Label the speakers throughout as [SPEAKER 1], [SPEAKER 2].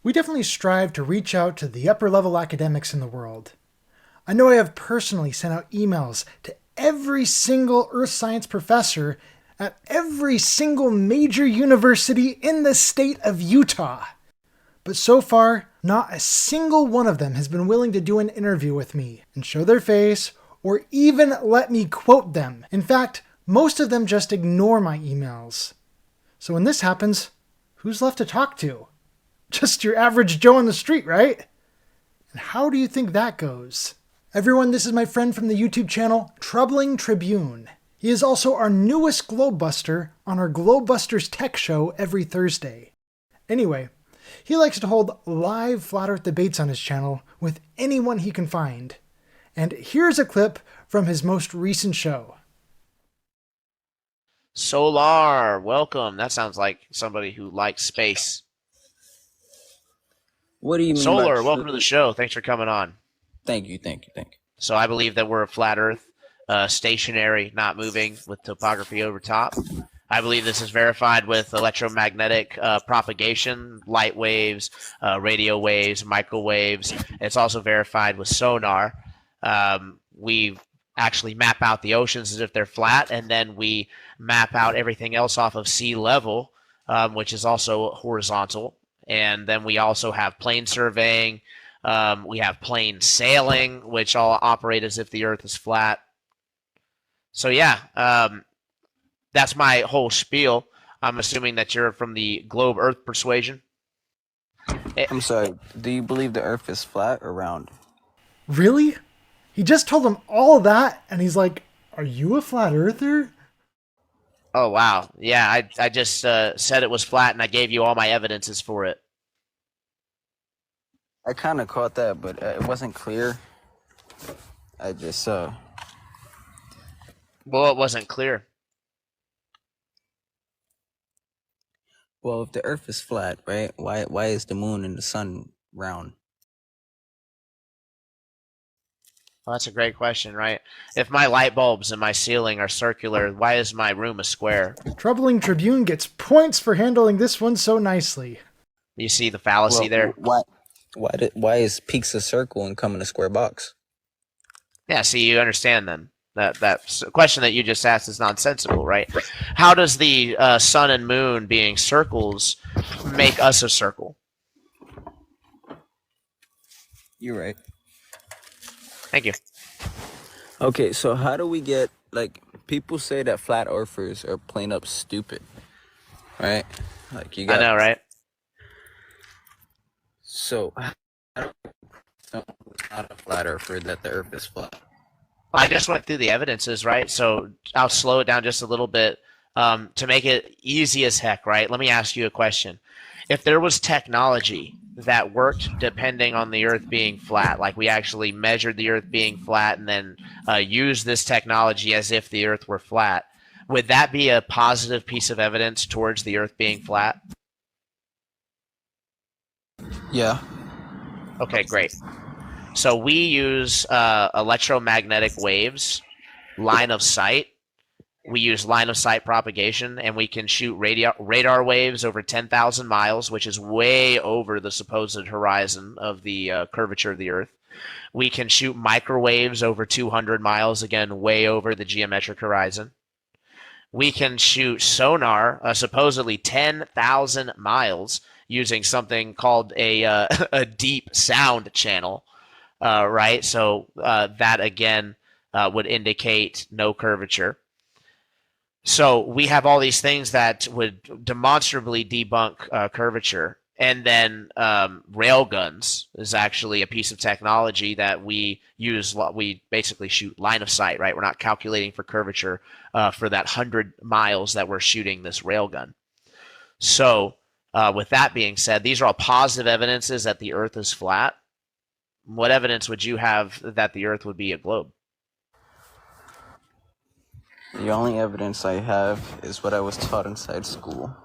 [SPEAKER 1] We definitely strive to reach out to the upper level academics in the world. I know I have personally sent out emails to every single earth science professor at every single major university in the state of Utah. But so far, not a single one of them has been willing to do an interview with me and show their face or even let me quote them. In fact, most of them just ignore my emails. So when this happens, who's left to talk to? Just your average Joe on the street, right? And how do you think that goes? Everyone, this is my friend from the YouTube channel, Troubling Tribune. He is also our newest Globebuster on our Globebusters Tech show every Thursday. Anyway, he likes to hold live Flat Earth debates on his channel with anyone he can find. And here's a clip from his most recent show.
[SPEAKER 2] Solar, welcome. That sounds like somebody who likes space.
[SPEAKER 3] What do you mean?
[SPEAKER 2] Solar, welcome to the show. Thanks for coming on.
[SPEAKER 3] Thank you.
[SPEAKER 2] So I believe that we're a flat Earth, stationary, not moving, with topography over top. I believe this is verified with electromagnetic propagation, light waves, radio waves, microwaves. It's also verified with sonar. We actually map out the oceans as if they're flat, and then we map out everything else off of sea level, which is also horizontal. And then we also have plane surveying. We have plane sailing, which all operate as if the Earth is flat. So yeah, that's my whole spiel. I'm assuming that you're from the globe Earth persuasion.
[SPEAKER 3] I'm sorry. Do you believe the Earth is flat or round?
[SPEAKER 1] Really? He just told him all that, and he's like, "Are you a flat earther?"
[SPEAKER 2] Oh, wow. Yeah, I just said it was flat, and I gave you all my evidences for it.
[SPEAKER 3] I kind of caught that, but it wasn't clear. I just
[SPEAKER 2] Well, it wasn't clear.
[SPEAKER 3] Well, if the Earth is flat, right? Why is the moon and the sun round?
[SPEAKER 2] Well, that's a great question, right? If my light bulbs in my ceiling are circular, why is my room a square?
[SPEAKER 1] Troubling Tribune gets points for handling this one so nicely.
[SPEAKER 2] You see the fallacy there?
[SPEAKER 3] Why is peaks a circle and come in a square box?
[SPEAKER 2] Yeah, see, you understand then. That question that you just asked is nonsensical, right? How does the sun and moon being circles make us a circle?
[SPEAKER 3] You're right.
[SPEAKER 2] Thank you.
[SPEAKER 3] Okay, so how do we get, like, people say that flat earthers are plain up stupid, right? Like, you got,
[SPEAKER 2] I know, right?
[SPEAKER 3] So, how do we know it's not a flat earther that the Earth is flat?
[SPEAKER 2] I just went through the evidences, right? So I'll slow it down just a little bit to make it easy as heck, right? Let me ask you a question. If there was technology that worked depending on the Earth being flat, like we actually measured the Earth being flat and then used this technology as if the Earth were flat, would that be a positive piece of evidence towards the Earth being flat?
[SPEAKER 3] Yeah.
[SPEAKER 2] Okay, great. So we use electromagnetic waves, line of sight. We use line of sight propagation, and we can shoot radar waves over 10,000 miles, which is way over the supposed horizon of the curvature of the Earth. We can shoot microwaves over 200 miles, again, way over the geometric horizon. We can shoot sonar supposedly 10,000 miles using something called a deep sound channel, right? So that, again, would indicate no curvature. So we have all these things that would demonstrably debunk curvature. And then railguns is actually a piece of technology that we use. We basically shoot line of sight, right? We're not calculating for curvature for that 100 miles that we're shooting this railgun. So with that being said, these are all positive evidences that the Earth is flat. What evidence would you have that the Earth would be a globe?
[SPEAKER 3] The only evidence I have is what I was taught inside school.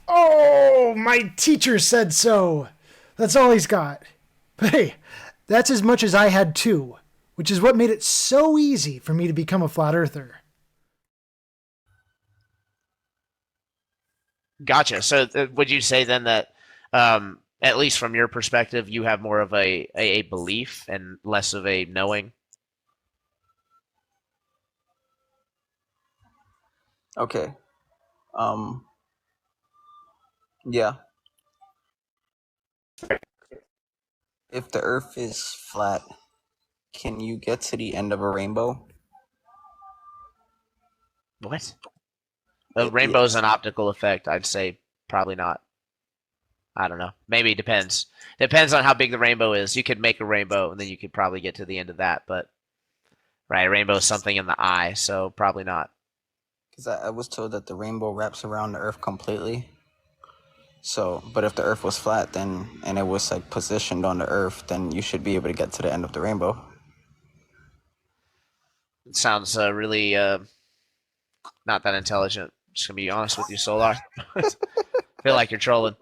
[SPEAKER 1] Oh, my teacher said so. That's all he's got. But hey, that's as much as I had too, which is what made it so easy for me to become a flat earther.
[SPEAKER 2] Gotcha. So would you say then that, at least from your perspective, you have more of a belief and less of a knowing?
[SPEAKER 3] Okay. Um. Yeah. If the Earth is flat, can you get to the end of a rainbow?
[SPEAKER 2] What? A rainbow's
[SPEAKER 3] Yes.
[SPEAKER 2] an optical effect. I'd say probably not. I don't know. Maybe it depends. Depends on how big the rainbow is. You could make a rainbow and then you could probably get to the end of that, but right, a rainbow is something in the eye, so probably not.
[SPEAKER 3] Because I was told that the rainbow wraps around the Earth completely. So, but if the Earth was flat, then and it was like positioned on the Earth, then you should be able to get to the end of the rainbow.
[SPEAKER 2] It sounds really not that intelligent. Just gonna be honest with you, Solar. Feel like you're trolling.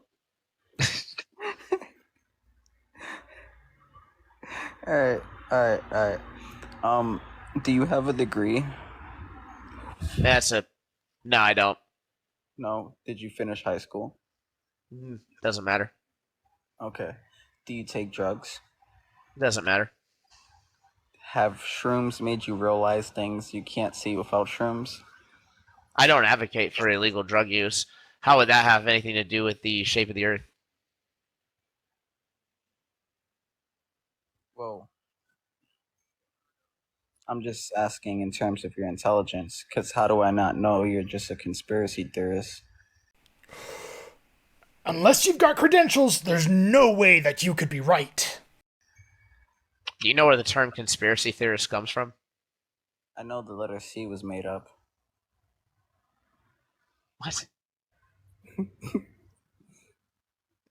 [SPEAKER 3] All right, all right, all right. Um, do you have a degree?
[SPEAKER 2] That's a no. I don't.
[SPEAKER 3] No. Did you finish high school?
[SPEAKER 2] Doesn't matter.
[SPEAKER 3] Okay. Do you take drugs?
[SPEAKER 2] Doesn't matter.
[SPEAKER 3] Have shrooms made you realize things you can't see without shrooms?
[SPEAKER 2] I don't advocate for illegal drug use. How would that have anything to do with the shape of the earth?
[SPEAKER 3] Well, I'm just asking in terms of your intelligence, because how do I not know you're just a conspiracy theorist?
[SPEAKER 1] Unless you've got credentials, there's no way that you could be right.
[SPEAKER 2] Do you know where the term conspiracy theorist comes from?
[SPEAKER 3] I know the letter C was made up.
[SPEAKER 2] What?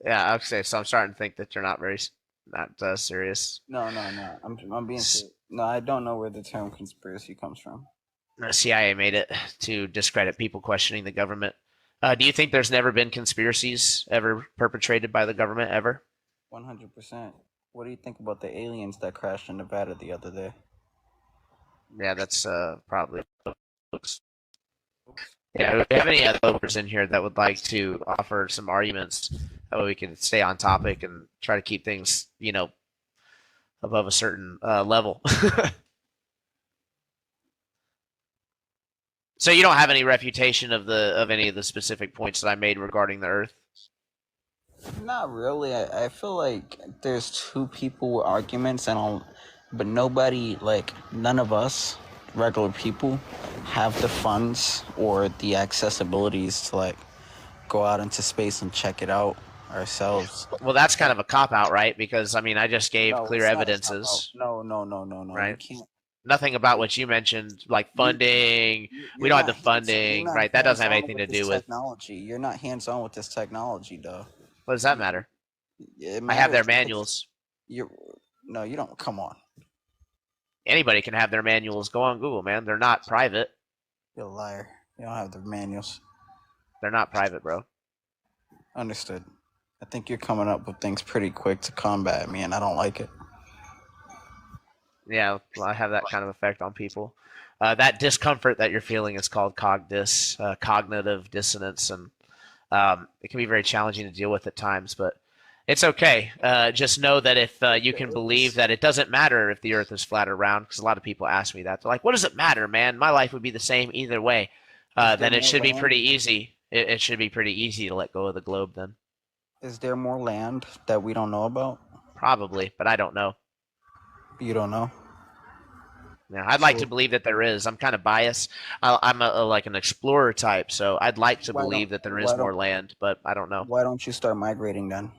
[SPEAKER 2] Yeah, okay. So I'm starting to think that you're not serious.
[SPEAKER 3] No, no, no. I'm being serious. No, I don't know where the term conspiracy comes from.
[SPEAKER 2] The CIA made it to discredit people questioning the government. Do you think there's never been conspiracies ever perpetrated by the government ever?
[SPEAKER 3] 100%. What do you think about the aliens that crashed in Nevada the other day?
[SPEAKER 2] Yeah, that's probably. Yeah, do we have any other developers in here that would like to offer some arguments? That way we can stay on topic and try to keep things, above a certain level. So you don't have any refutation of any of the specific points that I made regarding the Earth?
[SPEAKER 3] Not really. I feel like there's two people with arguments, but nobody, like, none of us, regular people, have the funds or the accessibilities to, like, go out into space and check it out ourselves.
[SPEAKER 2] Well, that's kind of a cop out, right? Because I mean, I just gave
[SPEAKER 3] No,
[SPEAKER 2] clear
[SPEAKER 3] it's not a cop out.
[SPEAKER 2] evidences,
[SPEAKER 3] No, no, no, no, no. You
[SPEAKER 2] right?
[SPEAKER 3] can't.
[SPEAKER 2] Nothing about what you mentioned, like
[SPEAKER 3] You,
[SPEAKER 2] funding. We
[SPEAKER 3] you're
[SPEAKER 2] don't have
[SPEAKER 3] not
[SPEAKER 2] the
[SPEAKER 3] you're
[SPEAKER 2] funding,
[SPEAKER 3] not
[SPEAKER 2] right? That doesn't
[SPEAKER 3] hands
[SPEAKER 2] have
[SPEAKER 3] on
[SPEAKER 2] anything
[SPEAKER 3] with
[SPEAKER 2] to
[SPEAKER 3] this
[SPEAKER 2] do with.
[SPEAKER 3] technology. You're not hands on with this technology, though.
[SPEAKER 2] What does that matter?
[SPEAKER 3] It
[SPEAKER 2] I have their
[SPEAKER 3] matters because
[SPEAKER 2] manuals.
[SPEAKER 3] you're. No, you don't. Come on,
[SPEAKER 2] Anybody can have their manuals. Go on Google, man. They're not private.
[SPEAKER 3] you're a liar. You don't have the manuals.
[SPEAKER 2] They're not private, bro.
[SPEAKER 3] Understood. I think you're coming up with things pretty quick to combat me, and I don't like it.
[SPEAKER 2] Yeah, well, I have that kind of effect on people. That discomfort that you're feeling is called cognitive dissonance, and it can be very challenging to deal with at times, but it's okay. Just know that if you can believe that it doesn't matter if the Earth is flat or round, because a lot of people ask me that. They're like, "What does it matter, man? My life would be the same either way."
[SPEAKER 3] Is there
[SPEAKER 2] Then it
[SPEAKER 3] more
[SPEAKER 2] should be
[SPEAKER 3] land?
[SPEAKER 2] pretty easy. It should be pretty easy to let go of the globe then.
[SPEAKER 3] Is there more land that we don't know about?
[SPEAKER 2] Probably, but I don't know.
[SPEAKER 3] You don't know.
[SPEAKER 2] Yeah, I'd like to
[SPEAKER 3] So
[SPEAKER 2] believe that there is. I'm kind of biased. I'm like an explorer type, so I'd like to
[SPEAKER 3] why don't
[SPEAKER 2] believe that there is
[SPEAKER 3] why
[SPEAKER 2] more
[SPEAKER 3] don't
[SPEAKER 2] land, but I don't know.
[SPEAKER 3] why don't you start migrating then?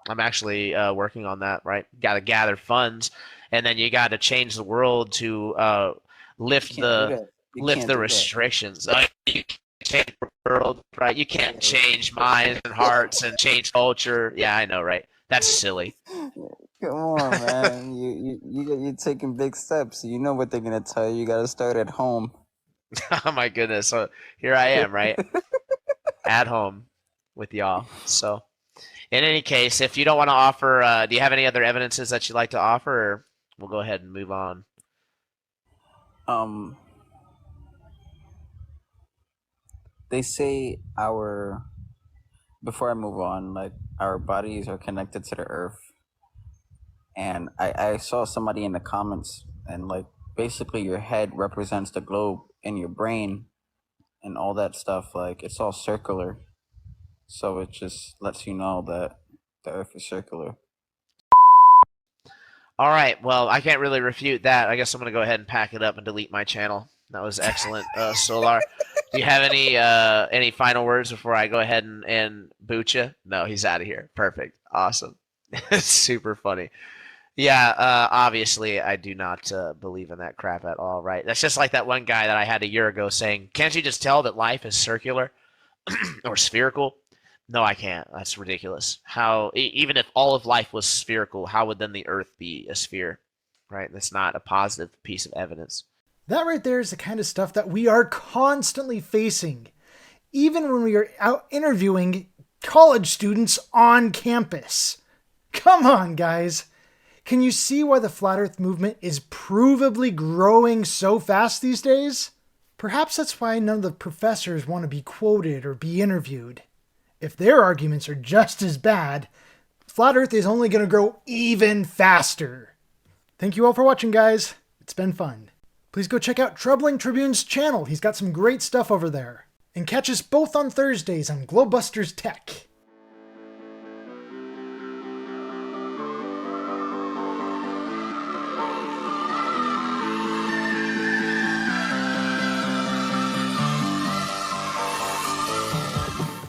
[SPEAKER 2] I'm actually working on that. Right, got to gather funds, and then you got to change the world to
[SPEAKER 3] You
[SPEAKER 2] lift
[SPEAKER 3] can't do
[SPEAKER 2] the
[SPEAKER 3] that. You
[SPEAKER 2] lift
[SPEAKER 3] can't
[SPEAKER 2] the
[SPEAKER 3] do that.
[SPEAKER 2] restrictions. You can't change the world, right? You can't
[SPEAKER 3] Yeah.
[SPEAKER 2] change minds and hearts and change culture. Yeah, I know, right? That's silly.
[SPEAKER 3] Come on, man. You're taking big steps. You know what they're gonna tell you. You gotta start at home.
[SPEAKER 2] Oh my goodness. So here I am, right? At home with y'all. So in any case, if you don't want to offer, do you have any other evidences that you'd like to offer, or we'll go ahead and move on?
[SPEAKER 3] Um, they say our, before I move on, like our bodies are connected to the earth. And I saw somebody in the comments, and like basically your head represents the globe, and your brain and all that stuff, like it's all circular. So it just lets you know that the earth is circular.
[SPEAKER 2] All right. Well, I can't really refute that. I guess I'm going to go ahead and pack it up and delete my channel. That was excellent, Solar. Do you have any final words before I go ahead and boot you? No, he's out of here. Perfect. Awesome. Super funny. Yeah, obviously, I do not believe in that crap at all, right? That's just like that one guy that I had a year ago saying, can't you just tell that life is circular or spherical? No, I can't. That's ridiculous. How, even if all of life was spherical, how would then the Earth be a sphere, right? That's not a positive piece of evidence.
[SPEAKER 1] That right there is the kind of stuff that we are constantly facing, even when we are out interviewing college students on campus. Come on, guys. Can you see why the Flat Earth movement is provably growing so fast these days? Perhaps that's why none of the professors want to be quoted or be interviewed. If their arguments are just as bad, Flat Earth is only going to grow even faster. Thank you all for watching, guys. It's been fun. Please go check out Troubling Tribune's channel. He's got some great stuff over there. And catch us both on Thursdays on Globebusters Tech.